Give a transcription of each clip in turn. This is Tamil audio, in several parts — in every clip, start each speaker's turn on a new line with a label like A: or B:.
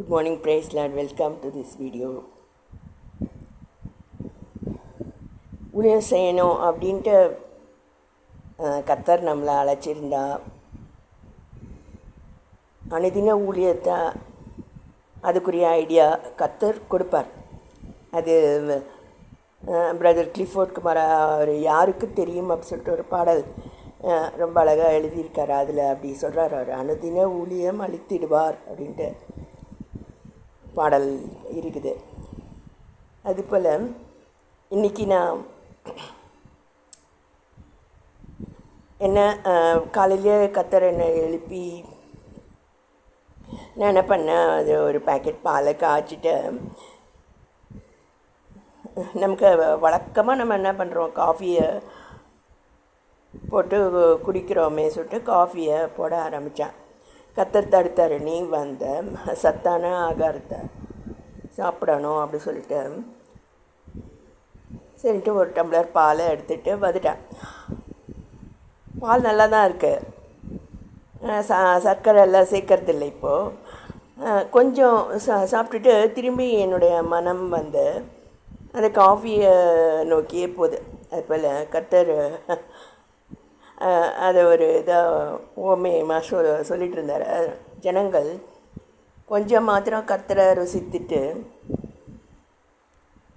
A: Good morning, praise Lord. Welcome to this video. ஊழியம் செய்யணும் அப்படின்ட்டு கர்த்தர் நம்மளை அழைச்சிருந்தா அனுதின ஊழியத்தை அதுக்குரிய ஐடியா கர்த்தர் கொடுப்பார். அது பிரதர் கிளிஃபோர்ட் குமார் அவர் யாருக்கு தெரியும் அப்படின்னு சொல்லிட்டு ஒரு பாடல் ரொம்ப அழகாக எழுதியிருக்கார். அதில் அப்படி சொல்கிறார், அவர் அனுதின ஊழியம் அளித்திடுவார் அப்படின்ட்டு பாடல் இருக்குது. அதுபோல் இன்றைக்கி நான் என்ன காலையிலே கர்த்தர் என்னை எழுப்பி நான் என்ன பண்ணேன், அது ஒரு பேக்கெட் பாலை காய்ச்சிட்டு நமக்கு வழக்கமாக நம்ம என்ன பண்ணுறோம், காஃபியை போட்டு குடிக்கிறோமே சொல்லிட்டு காஃபியை போட ஆரம்பித்தேன். கர்த்தர் தடுத்தார், நீ வந்த சத்தான ஆகாரத்தை சாப்பிடணும் அப்படி சொல்லிட்டு சரின்ட்டு ஒரு டம்ளர் பாலை எடுத்துகிட்டு வந்துட்டேன். பால் நல்லா தான் இருக்குது, சர்க்கரை எல்லாம் சேர்க்கறதில்லை. இப்போது கொஞ்சம் சாப்பிட்டுட்டு திரும்பி என்னுடைய மனம் வந்து அந்த காஃபியை நோக்கியே போகுது. அது போல் கர்த்தர் அதை ஒரு இதாக ஓமையமாக சொல்லிகிட்டு இருந்தார். ஜனங்கள் கொஞ்சம் மாத்திரம் கர்த்தரை ருசித்துட்டு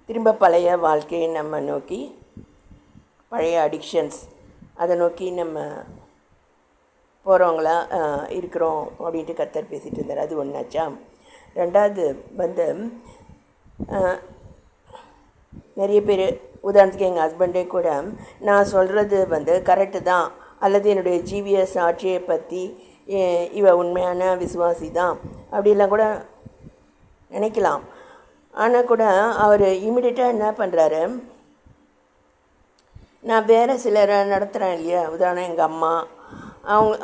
A: திரும்ப பழைய வாழ்க்கையை நம்ம நோக்கி, பழைய அடிக்ஷன்ஸ் அதை நோக்கி நம்ம போகிறவங்களா இருக்கிறோம் அப்படின்ட்டு கர்த்தர் பேசிகிட்டு இருந்தார். அது ஒன்றாச்சா. ரெண்டாவது வந்து நிறைய பேர், உதாரணத்துக்கு எங்கள் ஹஸ்பண்டே கூட நான் சொல்கிறது வந்து கரெக்டு தான், அல்லது என்னுடைய ஜீவிய சாட்சியை பற்றி இவ உண்மையான விசுவாசி தான் அப்படிலாம் கூட நினைக்கலாம். ஆனால் கூட அவர் இமிடியட்டாக என்ன பண்ணுறாரு, நான் வேறு சிலரை நடத்துகிறேன் இல்லையா, உதாரணம் எங்கள் அம்மா,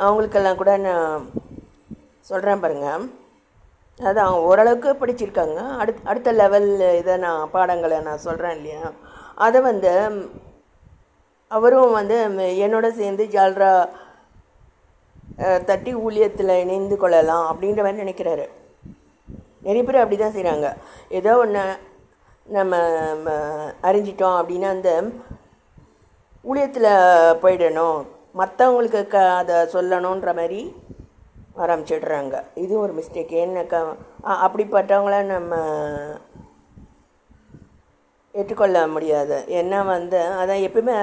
A: அவங்களுக்கெல்லாம் கூட நான் சொல்கிறேன் பாருங்கள். அது அவங்க ஓரளவுக்கு படிச்சிருக்காங்க, அடுத்த லெவல் இதை நான் பாடங்களை நான் சொல்கிறேன் இல்லையா, அதை வந்து அவரும் வந்து என்னோட சேர்ந்து ஜால்ரா தட்டி ஊழியத்தில் இணைந்து கொள்ளலாம் அப்படின்ற மாதிரி நினைக்கிறாரு. நிறைய பேர் அப்படி தான் செய்கிறாங்க. ஏதோ ஒன்று நம்ம அறிஞ்சிட்டோம் அப்படின்னா அந்த ஊழியத்தில் போயிடணும், மற்றவங்களுக்கு அதை சொல்லணுன்ற மாதிரி ஆரம்பிச்சிடுறாங்க. இது ஒரு மிஸ்டேக். என்னக்கா அப்படிப்பட்டவங்கள நம்ம ஏற்றுக்கொள்ள முடியாது. ஏன்னா வந்து அதான் எப்பவுமே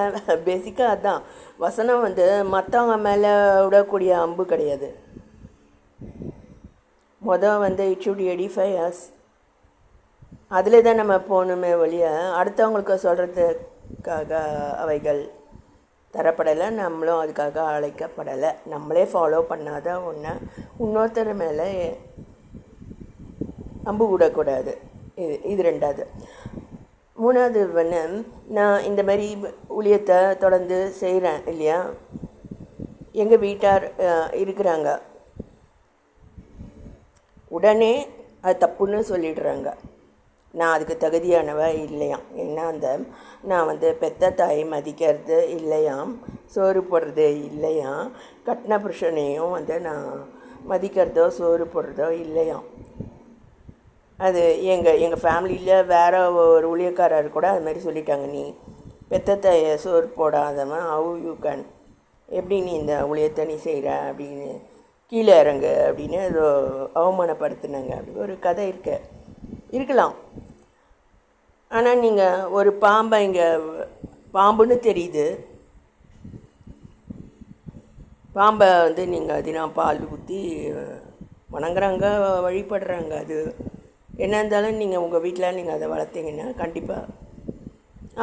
A: பேசிக்காக அதுதான் வசனம் வந்து மற்றவங்க மேலே விடக்கூடிய அம்பு கிடையாது. வந்து இட் ஷுட் எடிஃபை அஸ், அதில் தான் நம்ம போகணுமே ஒழிய அடுத்தவங்களுக்கு சொல்கிறதுக்காக அவைகள் தரப்படலை, நம்மளும் அதுக்காக அழைக்கப்படலை. நம்மளே ஃபாலோ பண்ணாத ஒன்று இன்னொருத்தர் மேலே அம்பு விடக்கூடாது. இது ரெண்டாவது. மூணாவது வந்து நான் இந்த மாதிரி ஊழியத்தை தொடர்ந்து செய்கிறேன் இல்லையா, எங்கள் வீட்டார் இருக்கிறாங்க, உடனே அது தப்புன்னு சொல்லிடுறாங்க. நான் அதுக்கு தகுதியானவ இல்லையாம். ஏன்னா நான் வந்து பெத்த தாயை மதிக்கிறது இல்லையாம், சோறு போடுறது இல்லையாம், கட்டின புருஷனையும் வந்து நான் மதிக்கிறதோ சோறு போடுறதோ இல்லையாம். அது எங்கள் ஃபேமிலியில் வேறு ஒரு ஊழியக்காரர் கூட அது மாதிரி சொல்லிட்டாங்க, நீ பெத்த தாயை சோறு போடாதவன் ஹவ் யூ கேன், எப்படி நீ இந்த ஊழியத்தை நீ செய்கிற அப்படின்னு, கீழே இறங்கு அப்படின்னு ஏதோ அவமானப்படுத்தினாங்க. அப்படி ஒரு கதை இருக்கலாம். ஆனால் நீங்கள் ஒரு பாம்பை இங்கே பாம்புன்னு தெரியுது, பாம்பை வந்து நீங்கள் தினம் பால் ஊற்றி வணங்குறாங்க, வழிபடுறாங்க. அது என்ன இருந்தாலும் நீங்கள் உங்கள் வீட்டில் நீங்கள் அதை வளர்த்தீங்கன்னா கண்டிப்பாக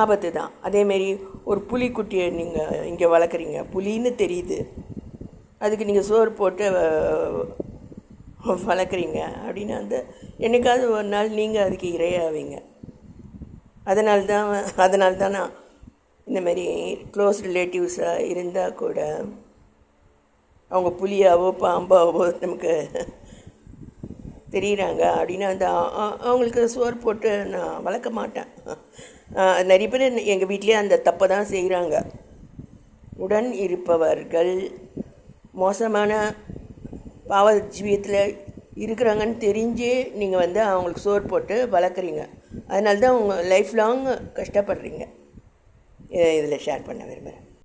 A: ஆபத்து தான். அதேமாரி ஒரு புலிக்குட்டியை நீங்கள் இங்கே வளர்க்குறீங்க, புலின்னு தெரியுது, அதுக்கு நீங்கள் சோறு போட்டு வளர்க்குறீங்க அப்படின்னா வந்து என்னைக்காவது ஒரு நாள் நீங்கள் அதுக்கு இரையாவீங்க. அதனால்தான் நான் இந்தமாரி க்ளோஸ் ரிலேட்டிவ்ஸாக இருந்தால் கூட அவங்க புலியாவோ பாம்பாவோ நமக்கு தெரியுறாங்க அப்படின்னா அந்த அவங்களுக்கு சோறு போட்டு நான் வளர்க்க மாட்டேன். நிறைய பேர் எங்கள் வீட்லேயே அந்த தப்பை தான் செய்கிறாங்க. உடன் இருப்பவர்கள் மோசமான பாவ ஜீவியத்தில் இருக்கிறாங்கன்னு தெரிஞ்சே நீங்கள் வந்து அவங்களுக்கு சோறு போட்டு வளர்க்குறீங்க. அதனால தான் உங்கள் லைஃப் லாங் கஷ்டப்படுறீங்க. இதில் ஷேர் பண்ண விரும்புகிறேன்.